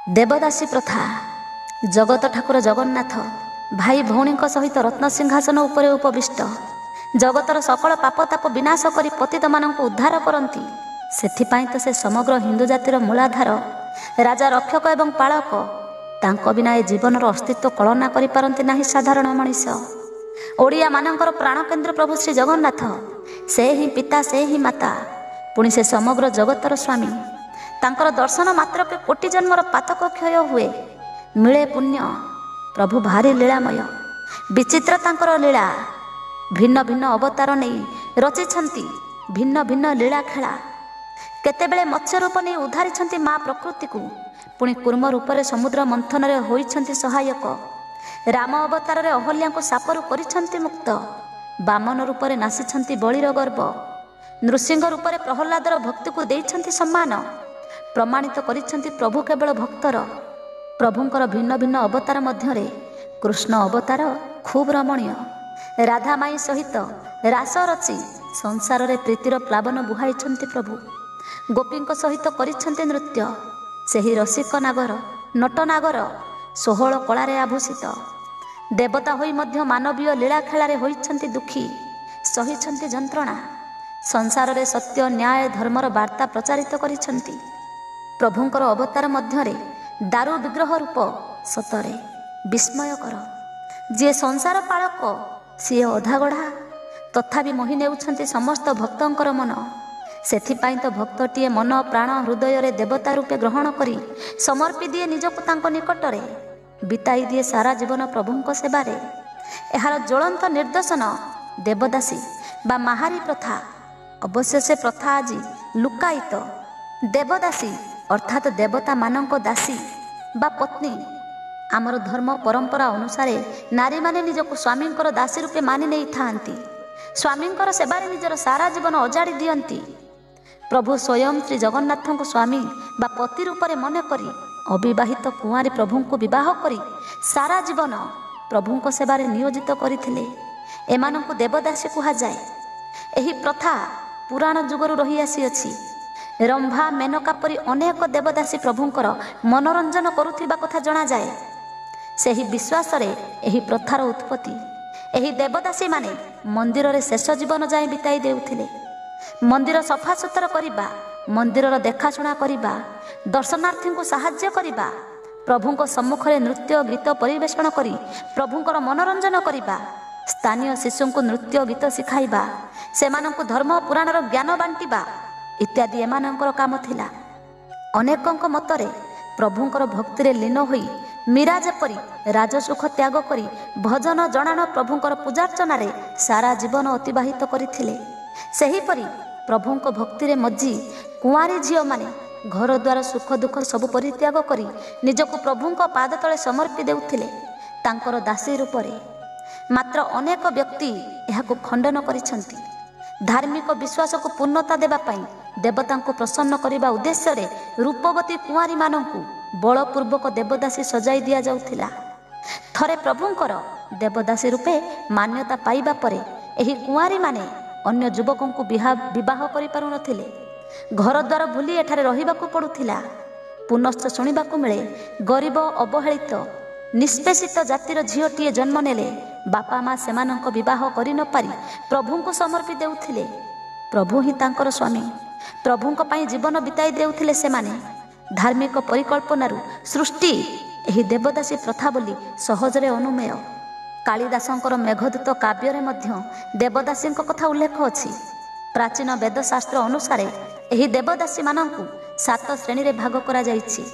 देवदासी प्रथा जगत ठाकुर जगन्नाथ भाई भौणी सहित रत्नसिंहासन उपरे उपविष्ट जगतर सकल पापताप विनाश करी पतित मानक उद्धार करती। सेथिपाई तो से समग्र हिंदू जातिर मूलाधार राजा रक्षक एवं पालक। तांको बिना ए जीवनर अस्तित्व कल्पना करि पारंती नाही साधारण मनीष। ओडिया मानकर प्राणकेन्द्र प्रभु श्री जगन्नाथ से ही पिता से ही माता पुणी से समग्र जगतर स्वामी। तांकर दर्शन मात्र के कोटि जन्मर पातक क्षय हुए मिले पुण्य। प्रभु भारी लीलामय विचित्र तांकर लीला। भिन्न भिन्न अवतार नहीं रचिछंती भिन्न भिन्न लीला खेला। केतेबेले मत्स्य रूप नहीं उद्धारिछंती माँ प्रकृति को। पुणी कूर्म रूप से समुद्र मंथन रे होइछंती सहायक। राम अवतार रे अहल्या को सापरु करिछंती मुक्त। वामन रूप से नासिछंती बलिर गर्भ। नृसिंह रूप से प्रहलादर भक्ति को देइछंती सम्मान। प्रमाणित करिछंती प्रभु केवल भक्तर। प्रभुंकर भिन्न भिन्न अवतार मध्यरे कृष्ण अवतार खूब रमणीय। राधा माई सहित रास रची संसार रे प्रीतिर प्लावन बुहाइछंती प्रभु। गोपींक सहित करिछंती नृत्य। सेही रसिक नागर नटनागर षोहल कलारे आभूषित। देवता होई मध्य मानवीय लीला खेलारे होइछंती दुखी सहिछंती जंत्रणा। संसार रे सत्य न्याय धर्मर वार्ता प्रचारित करिछंती। प्रभुंकर अवतार मध्यरे दारु विग्रह रूप सतरे विस्मयकर। जे संसार पालक सी अधागढ़ा तथापि मोहि नेउछंती समस्त भक्तंकर मन। सेथिपाई तो भक्तटीए मन प्राण हृदय रे देवता रूपे ग्रहण करी समर्पी दिए निजको तांको निकटरे। बिताई दिए सारा जीवन प्रभुंक सेवारे। एहार ज्वलंत निर्देशन देवदासी बा माहारी प्रथा। अवश्य से प्रथा आज लुकायित। देवदासी अर्थात देवता मानक दासी बा पत्नी। आमर धर्म परंपरा अनुसार नारी माने निजको स्वामींकर दासी रूपे मानि नहीं थांती। स्वामींकर सेवारे निजर सारा जीवन अजाड़ी दियंती। प्रभु स्वयं श्री जगन्नाथ को स्वामी बा पति रूप में मन करी अविवाहित कुंवारी प्रभु को विवाह करी सारा जीवन प्रभु को सेवारे नियोजित करथिले। एमानंकु देवदासी कहा जाए। एही प्रथा पुराण जुगरु रही आसी अछि। रंभा मेनका परी अनेक देवदासी प्रभुंकर मनोरंजन करुथिबा कथा जणा जाए। सेही विश्वास रे एही प्रथार उत्पत्ति। एही देवदासी माने मंदिर रे शेष जीवन जाए बिताई देउथिले। मंदिर सफा सुतर करिबा, मंदिरर देखाशुणा करिबा, दर्शनार्थी को साहाय्य करिबा, प्रभुंक सम्मुख रे नृत्य गीत परिवेषण करी प्रभुंकर मनोरंजन करिबा, स्थानीय शिशु को नृत्य गीत शिखाइबा, सेमानंकु धर्म पुराणर ज्ञान बांटिबा इत्यादि एमानंकर काम थिला। अनेकंक मतरे प्रभुंकर भक्ति रे लीन होई मीरा जेपरी राजसुख त्याग करी भजन जणान प्रभुंकर पूजार्चना रे सारा जीवन अतिबाहित करिथिले। सेहीपरि प्रभुंक भक्ति रे मज्जी कुंवारी झियो माने घर द्वार सुख दुख सब परित्याग करी निजको प्रभुंक पाद तले समर्पी देउथिले तांकर दासी रूपरे। मात्र अनेक व्यक्ति एहाको खंडन करिछंती। धार्मिक विश्वास को पूर्णता देबा पई देवता को प्रसन्न करने उद्देश्य रे रूपवती कुंवारी मानंकु बलपूर्वक देवदासी सजाई दिया जाउथिला। थरे प्रभुंकर देवदासी रूपे मान्यता पाइबा परे एही कुंवारी माने अन्य युवकों को विवाह करि पारु नथिले। घर द्वार भूली एठारे रहिबाकु पड़ुथिला। पुनश्च शुणिबाकु मिले गरीब अवहेलित निष्पेषित जातिर झीओटीए जन्म नेले बापा माँ सेमानंक विवाह करि न पारि प्रभुंको समर्पी देउथिले। प्रभु ही तांकर स्वामी। प्रभुंक पई जीवन बिताई देउथिले सेमाने। धार्मिक परिकल्पनारु सृष्टि एही देवदासी प्रथा बोली सहजरे अनुमेय। कालिदासंकर मेघदूत काव्य रे मध्य देवदासींक कथा उल्लेख अछि। प्राचीन वेदशास्त्र अनुसार एही देवदासी मानंकु 7 श्रेणी रे भाग करा जाइछि।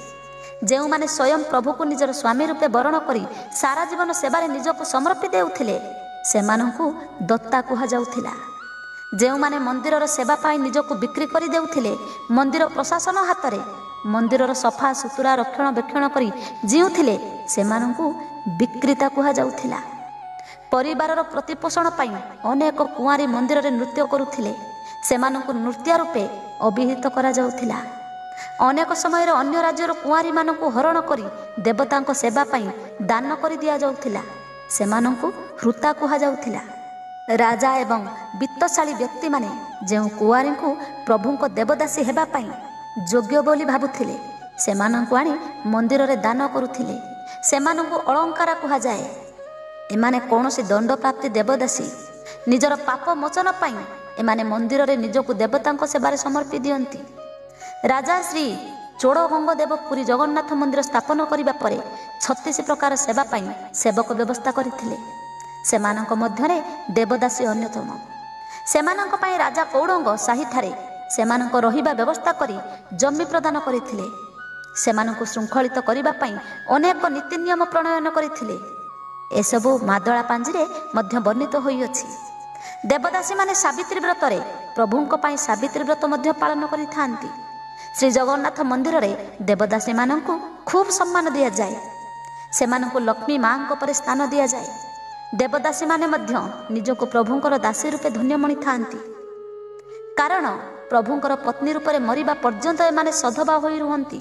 जेउ माने स्वयं प्रभु को निजर स्वामी रूपे वरण करी सारा जीवन सेवारे निजको समर्पी देउथिले सेमानंकु दत्ता कुहा जाउथिला। जेउ माने मंदिरर सेवा पाई निजको बिक्री करी देउथिले मंदिर प्रशासन हातरे मंदिरर सफा सुतुरा रक्षणाबेक्षण करी जिउथिले सेमानंकु विक्रेता कुहा जाउथिला। परिवारर प्रतिपोषण पाई अनेक कुंवारी मंदिर रे नृत्य करुथिले सेमानंकु नृत्य रूपे अभिहित करा जाउथिला। अनेक समय अन्य राज्यर कुंवारी मानंकु हरण करी देवतांको सेवा पाई दान करी दिया जाउथिला सेमानंकु हृता कुहा जाउथिला। राजा एवं वित्तशाली व्यक्ति माने जेउ कुंवारी को प्रभुंको देवदासी हेबा पाई योग्य बोली भाबुथिले ସେମାନଙ୍କୁ ଆଣି ମନ୍ଦିରରେ ଦାନ କରୁଥିଲେ। ସେମାନଙ୍କୁ ଅଳଙ୍କାର କୁହାଯାଏ। ଏମାନେ କୌଣସି ଦଣ୍ଡପ୍ରାପ୍ତି ଦେବଦାସୀ। ନିଜର ପାପ ମୋଚନ ପାଇଁ ଏମାନେ ମନ୍ଦିରରେ ନିଜକୁ ଦେବତାଙ୍କ ସେବାରେ ସମର୍ପି ଦିଅନ୍ତି। ରାଜା ଶ୍ରୀ ଚୋଡ଼ଗଙ୍ଗଦେବ ପୁରୀ ଜଗନ୍ନାଥ ମନ୍ଦିର ସ୍ଥାପନ କରିବା ପରେ 36 ପ୍ରକାର ସେବା ପାଇଁ ସେବକ ବ୍ୟବସ୍ଥା କରିଥିଲେ। ସେମାନଙ୍କ ମଧ୍ୟରେ ଦେବଦାସୀ ଅନ୍ୟତମ। ସେମାନଙ୍କ ପାଇଁ ରାଜା କୌଡ଼ଙ୍ଗ ସାହିଠାରେ ସେମାନଙ୍କ ରହିବା ବ୍ୟବସ୍ଥା କରି ଜମି ପ୍ରଦାନ କରିଥିଲେ। ସେମାନଙ୍କୁ ଶୃଙ୍ଖଳିତ କରିବା ପାଇଁ ଅନେକ ନୀତି ନିୟମ ପ୍ରଣୟନ କରିଥିଲେ। ଏସବୁ ମାଦଳା ପାଞ୍ଜିରେ ମଧ୍ୟ ବର୍ଣ୍ଣିତ ହୋଇଅଛି। ଦେବଦାସୀମାନେ ସାବିତ୍ରୀ ବ୍ରତରେ ପ୍ରଭୁଙ୍କ ପାଇଁ ସାବିତ୍ରୀ ବ୍ରତ ମଧ୍ୟ ପାଳନ କରିଥାନ୍ତି। ଶ୍ରୀ ଜଗନ୍ନାଥ ମନ୍ଦିରରେ ଦେବଦାସୀମାନଙ୍କୁ ଖୁବ୍ ସମ୍ମାନ ଦିଆଯାଏ। ସେମାନଙ୍କୁ ଲକ୍ଷ୍ମୀ ମାଙ୍କ ପରି ସ୍ଥାନ ଦିଆଯାଏ। ଦେବଦାସୀମାନେ ମଧ୍ୟ ନିଜକୁ ପ୍ରଭୁଙ୍କର ଦାସୀ ରୂପେ ଧନ୍ୟ ମଣିଥାନ୍ତି। କାରଣ ପ୍ରଭୁଙ୍କର ପତ୍ନୀ ରୂପରେ ମରିବା ପର୍ଯ୍ୟନ୍ତ ଏମାନେ ସଧବା ହୋଇ ରୁହନ୍ତି।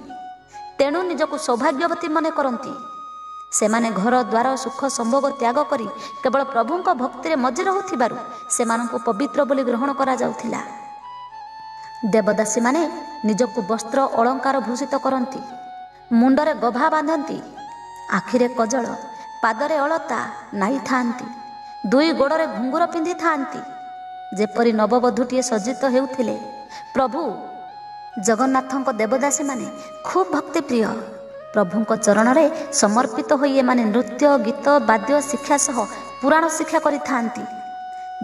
ତେଣୁ ନିଜକୁ ସୌଭାଗ୍ୟବତୀ ମନେ କରନ୍ତି। ସେମାନେ ଘର ଦ୍ୱାର ସୁଖ ସମ୍ଭୋଗ ତ୍ୟାଗ କରି କେବଳ ପ୍ରଭୁଙ୍କ ଭକ୍ତିରେ ମଜି ରହୁଥିବାରୁ ସେମାନଙ୍କୁ ପବିତ୍ର ବୋଲି ଗ୍ରହଣ କରାଯାଉଥିଲା। ଦେବଦାସୀମାନେ ନିଜକୁ ବସ୍ତ୍ର ଅଳଙ୍କାର ଭୂଷିତ କରନ୍ତି। ମୁଣ୍ଡରେ ଗଭା ବାନ୍ଧନ୍ତି, ଆଖିରେ କଜଳ, ପାଦରେ ଅଳତା ନାଇଥାନ୍ତି, 2 ଗୋଡ଼ରେ ଘୁଙ୍ଗୁର ପିନ୍ଧିଥାନ୍ତି। ଯେପରି ନବବଧୂଟିଏ ସଜ୍ଜିତ ହେଉଥିଲେ। ପ୍ରଭୁ ଜଗନ୍ନାଥଙ୍କ ଦେବଦାସୀମାନେ ଖୁବ୍ ଭକ୍ତିପ୍ରିୟ। ପ୍ରଭୁଙ୍କ ଚରଣରେ ସମର୍ପିତ ହୋଇ ଏମାନେ ନୃତ୍ୟ ଗୀତ ବାଦ୍ୟ ଶିକ୍ଷା ସହ ପୁରାଣ ଶିକ୍ଷା କରିଥାନ୍ତି।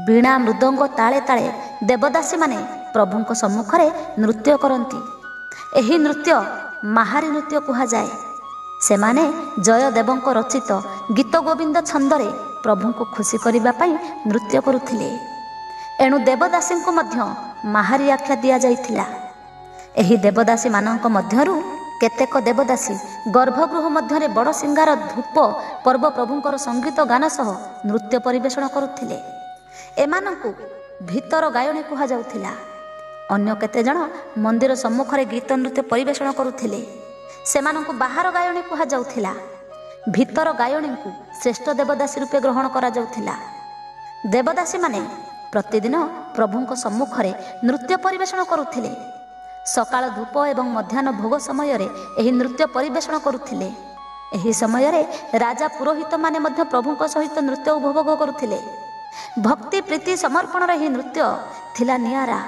ବୀଣା ମୃଦଙ୍ଗ ତାଳେ ତାଳେ ଦେବଦାସୀମାନେ ପ୍ରଭୁଙ୍କ ସମ୍ମୁଖରେ ନୃତ୍ୟ କରନ୍ତି। ଏହି ନୃତ୍ୟ ମାହାରୀ ନୃତ୍ୟ କୁହାଯାଏ। ସେମାନେ ଜୟଦେବଙ୍କ ରଚିତ ଗୀତ ଗୋବିନ୍ଦ ଛନ୍ଦରେ ପ୍ରଭୁଙ୍କୁ ଖୁସି କରିବା ପାଇଁ ନୃତ୍ୟ କରୁଥିଲେ। ଏଣୁ ଦେବଦାସୀଙ୍କୁ ମଧ୍ୟ ମାହାରୀ ଆଖ୍ୟା ଦିଆଯାଇଥିଲା। ଏହି ଦେବଦାସୀମାନଙ୍କ ମଧ୍ୟରୁ କେତେକ ଦେବଦାସୀ ଗର୍ଭଗୃହ ମଧ୍ୟରେ ବଡ଼ ସିଙ୍ଗାର ଧୂପ ପର୍ବ ପ୍ରଭୁଙ୍କର ସଙ୍ଗୀତ ଗାନ ସହ ନୃତ୍ୟ ପରିବେଷଣ କରୁଥିଲେ। ଏମାନଙ୍କୁ ଭିତର ଗାୟଣୀ କୁହାଯାଉଥିଲା। ଅନ୍ୟ କେତେଜଣ ମନ୍ଦିର ସମ୍ମୁଖରେ ଗୀତ ନୃତ୍ୟ ପରିବେଷଣ କରୁଥିଲେ। ସେମାନଙ୍କୁ ବାହାର ଗାୟଣୀ କୁହାଯାଉଥିଲା। ଭିତର ଗାୟଣୀଙ୍କୁ ଶ୍ରେଷ୍ଠ ଦେବଦାସୀ ରୂପେ ଗ୍ରହଣ କରାଯାଉଥିଲା। ଦେବଦାସୀମାନେ ପ୍ରତିଦିନ ପ୍ରଭୁଙ୍କ ସମ୍ମୁଖରେ ନୃତ୍ୟ ପରିବେଷଣ କରୁଥିଲେ। ସକାଳ ଧୂପ ଏବଂ ମଧ୍ୟାହ୍ନ ଭୋଗ ସମୟରେ ଏହି ନୃତ୍ୟ ପରିବେଷଣ କରୁଥିଲେ। ଏହି ସମୟରେ ରାଜା ପୁରୋହିତମାନେ ମଧ୍ୟ ପ୍ରଭୁଙ୍କ ସହିତ ନୃତ୍ୟ ଉପଭୋଗ କରୁଥିଲେ। ଭକ୍ତି ପ୍ରୀତି ସମର୍ପଣର ଏହି ନୃତ୍ୟ ଥିଲା ନିଆରା।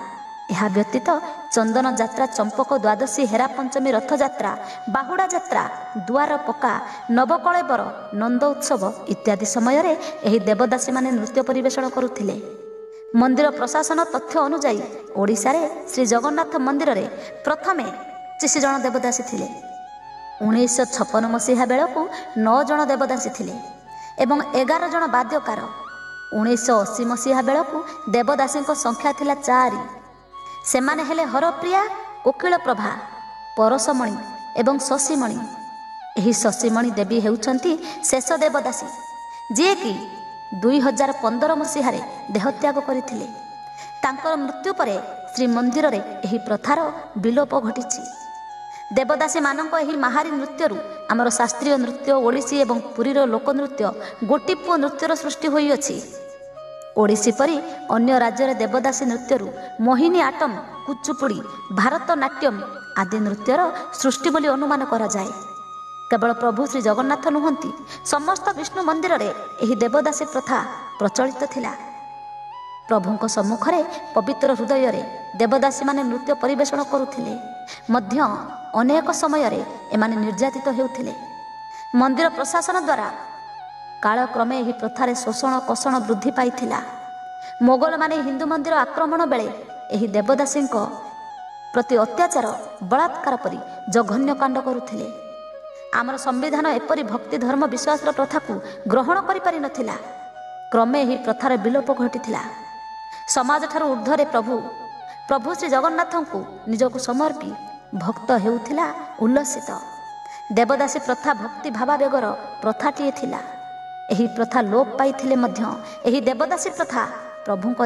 ଏହା ବ୍ୟତୀତ ଚନ୍ଦନ ଯାତ୍ରା, ଚମ୍ପକ ଦ୍ୱାଦଶୀ, ହେରା ପଞ୍ଚମୀ, ରଥଯାତ୍ରା, ବାହୁଡ଼ା ଯାତ୍ରା, ଦୁଆର ପକା, ନବକଳେବର, ନନ୍ଦ ଉତ୍ସବ ଇତ୍ୟାଦି ସମୟରେ ଏହି ଦେବଦାସୀମାନେ ନୃତ୍ୟ ପରିବେଷଣ କରୁଥିଲେ। ମନ୍ଦିର ପ୍ରଶାସନ ତଥ୍ୟ ଅନୁଯାୟୀ ଓଡ଼ିଶାରେ ଶ୍ରୀ ଜଗନ୍ନାଥ ମନ୍ଦିରରେ ପ୍ରଥମେ 25 ଜଣ ଦେବଦାସୀ ଥିଲେ। 1956 ମସିହା ବେଳକୁ 9 ଜଣ ଦେବଦାସୀ ଥିଲେ ଏବଂ 11 ଜଣ ବାଦ୍ୟକାର। 1980 ମସିହା ବେଳକୁ ଦେବଦାସୀଙ୍କ ସଂଖ୍ୟା ଥିଲା 4। ସେମାନେ ହେଲେ ହରପ୍ରିୟା, କୋକିଳପ୍ରଭା, ପରଶମଣି ଏବଂ ଶଶୀମଣି। ଏହି ଶଶୀମଣି ଦେବୀ ହେଉଛନ୍ତି ଶେଷ ଦେବଦାସୀ, ଯିଏକି 2015 ମସିହାରେ ଦେହତ୍ୟାଗ କରିଥିଲେ। ତାଙ୍କର ମୃତ୍ୟୁ ପରେ ଶ୍ରୀମନ୍ଦିରରେ ଏହି ପ୍ରଥାର ବିଲୋପ ଘଟିଛି। ଦେବଦାସୀମାନଙ୍କ ଏହି ମାହାରୀ ନୃତ୍ୟରୁ ଆମର ଶାସ୍ତ୍ରୀୟ ନୃତ୍ୟ, ଓଡ଼ିଶୀ ଏବଂ ପୁରୀର ଲୋକନୃତ୍ୟ ଗୋଟିପୁଅ ନୃତ୍ୟର ସୃଷ୍ଟି ହୋଇଅଛି। ଓଡ଼ିଶୀ ପରି ଅନ୍ୟ ରାଜ୍ୟରେ ଦେବଦାସୀ ନୃତ୍ୟରୁ ମୋହିନୀ ଆଟମ୍, କୁଚୁପୁଡ଼ି, ଭାରତନାଟ୍ୟମ୍ ଆଦି ନୃତ୍ୟର ସୃଷ୍ଟି ବୋଲି ଅନୁମାନ କରାଯାଏ। କେବଳ ପ୍ରଭୁ ଶ୍ରୀ ଜଗନ୍ନାଥ ନୁହନ୍ତି, ସମସ୍ତ ବିଷ୍ଣୁ ମନ୍ଦିରରେ ଏହି ଦେବଦାସୀ ପ୍ରଥା ପ୍ରଚଳିତ ଥିଲା। ପ୍ରଭୁଙ୍କ ସମ୍ମୁଖରେ ପବିତ୍ର ହୃଦୟରେ ଦେବଦାସୀମାନେ ନୃତ୍ୟ ପରିବେଷଣ କରୁଥିଲେ ମଧ୍ୟ ଅନେକ ସମୟରେ ଏମାନେ ନିର୍ଯାତିତ ହେଉଥିଲେ। ମନ୍ଦିର ପ୍ରଶାସନ ଦ୍ୱାରା କାଳକ୍ରମେ ଏହି ପ୍ରଥାରେ ଶୋଷଣ କଷଣ ବୃଦ୍ଧି ପାଇଥିଲା। ମୋଗଲମାନେ ହିନ୍ଦୁ ମନ୍ଦିର ଆକ୍ରମଣ ବେଳେ ଏହି ଦେବଦାସୀଙ୍କ ପ୍ରତି ଅତ୍ୟାଚାର, ବଳାତ୍କାର ପରି ଜଘନ୍ୟ କାଣ୍ଡ କରୁଥିଲେ। ଆମର ସମ୍ବିଧାନ ଏପରି ଭକ୍ତି ଧର୍ମ ବିଶ୍ୱାସର ପ୍ରଥାକୁ ଗ୍ରହଣ କରିପାରିନଥିଲା। କ୍ରମେ ଏହି ପ୍ରଥାର ବିଲୋପ ଘଟିଥିଲା। ସମାଜଠାରୁ ଉର୍ଦ୍ଧ୍ୱରେ ପ୍ରଭୁ ଶ୍ରୀ ଜଗନ୍ନାଥଙ୍କୁ ନିଜକୁ ସମର୍ପି ଭକ୍ତ ହେଉଥିଲା ଉଲ୍ଲସିତ। ଦେବଦାସୀ ପ୍ରଥା ଭକ୍ତି ଭାବାବେଗର ପ୍ରଥାଟିଏ ଥିଲା। ଏହି ପ୍ରଥା ଲୋପ ପାଇଥିଲେ ମଧ୍ୟ ଏହି ଦେବଦାସୀ ପ୍ରଥା ପ୍ରଭୁଙ୍କ